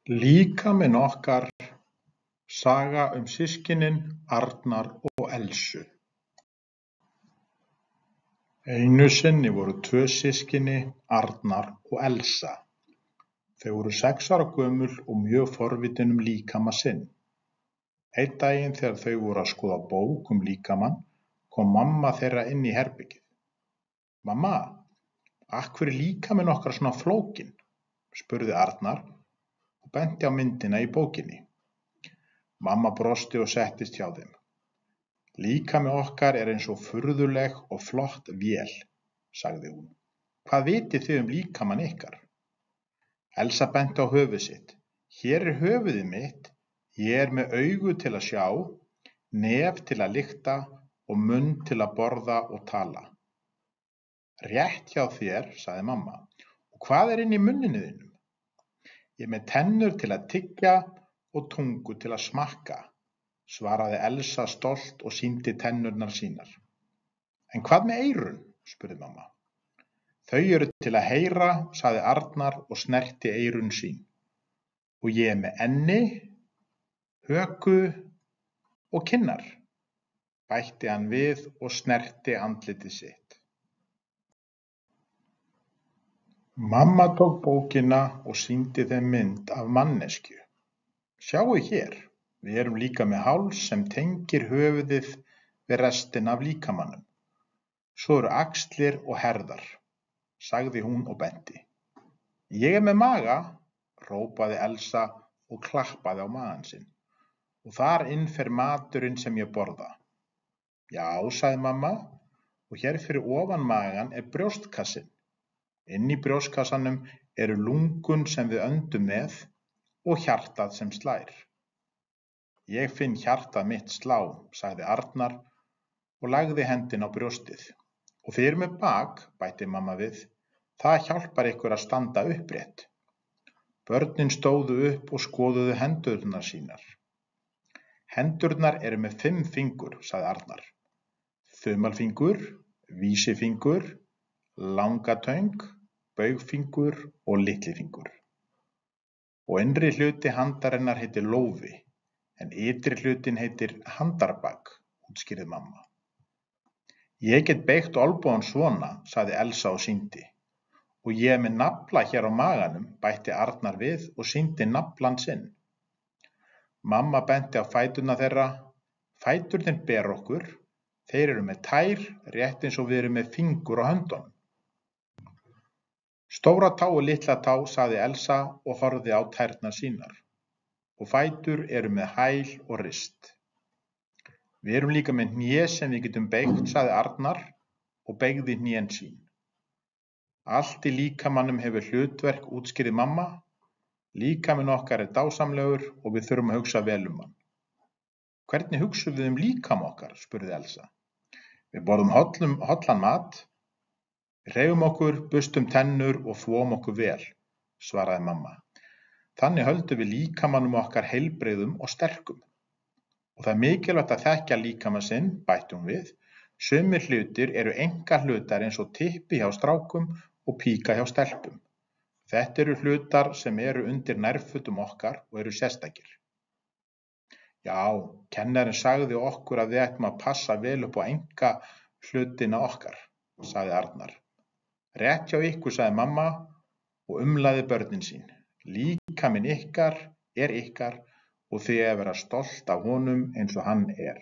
Líkaminn okkar Saga um systkinin Arnar og Elsu. Einu sinni voru tvö systkini, Arnar og Elsa. Þau voru 6 ára gömul og mjög forvitin um líkama sinn. Einn daginn þegar þau voru að skoða bók um líkamann kom mamma þeirra inn í herbergið. Mamma, af hverju er líkaminn okkar svona flókinn? Spurði Arnar og benti á myndina í bókinni. Mamma brosti og settist hjá þeim. Líkami okkar er eins og furðuleg og flott vél, sagði hún. Hvað vitið þið um líkamann ykkar? Elsa benti á höfuð sitt. Hér er höfuðið mitt, ég er með augu til að sjá, nef til að lykta og munn til að borða og tala. Rétt hjá þér, sagði mamma. Og hvað er inn í munninu þínum? Ég er með tennur til að tyggja og tungu til að smakka, svaraði Elsa stolt og sýndi tennurnar sínar. En hvað með eyrun? Spurði mamma. Þau eru til að heyra, sagði Arnar og snerti eyrun sín. Og ég er með enni, höku og kinnar, bætti hann við og snerti andlitið sitt. Mamma tók bókina og sýndi þeim mynd af manneskju. Sjáu hér, við erum líka með háls sem tengir höfuðið við restina af líkamanum. Svo eru axlir og herðar, sagði hún og benti. Ég er með maga, hrópaði Elsa og klappaði á magann sinn. Og þar inn fer maturinn sem ég borða. Já, sagði mamma, og hér fyrir ofan magann er brjóstkassinn. Inn í brjóstkassanum eru lungun sem við öndum með og hjartað sem slær. Ég finn hjartað mitt slá, sagði Arnar og lagði hendina á brjóstið. Og þið eruð með bak, bætti mamma við. Það hjálpar ykkur að standa upprétt. Börnin stóðu upp og skoðuðu hendurnar sínar. Hendurnar eru með 5 fingur, sagði Arnar. Þumalfingur, vísifingur, langatöng, baugfingur og litlifingur. Og innri hluti handarinnar heitir lófi, en ytri hlutin heitir handarbak, útskýrði mamma. Ég get beygt olnbogann svona, sagði Elsa og sýndi. Og ég er með nafla hér á maganum, bætti Arnar við og sýndi naflann sinn. Mamma benti á fæturna þeirra. Fæturnir ber okkur, þeir eru með tær, rétt eins og við erum með fingur á höndunum. Stóra tá og litla tá, sagði Elsa og horfði á tærnar sínar. Og fætur eru með hæl og rist. Við erum líka með hné sem við getum beygt, sagði Arnar og beygði hnén sín. Allt í líkamanum hefur hlutverk, útskýrði mamma. Líkaminn okkar er dásamlegur og við þurfum að hugsa vel um hann. Hvernig hugsum við um líkama okkar? Spurði Elsa. Við borðum hollan mat. Við hreyfum okkur, bustum tennur og þvom okkur vel, svaraði mamma. Þannig höldum við líkamanum okkar heilbrigðum og sterkum. Og það er mikilvægt að þekkja líkama sinn, bætti hún við. Sumir hlutir eru einkahlutar eins og typpi hjá strákum og píka hjá stelpum. Þetta eru hlutar sem eru undir nærfötum okkar og eru sérstakir. Já, kennarinn sagði okkur að við ættum að passa vel upp á einkahlutina okkar, sagði Arnar. Rétt hjá ykkur, sagði mamma og umlaði börnin sín. Líkaminn ykkar er ykkar og þið að vera stolt af honum eins og hann er.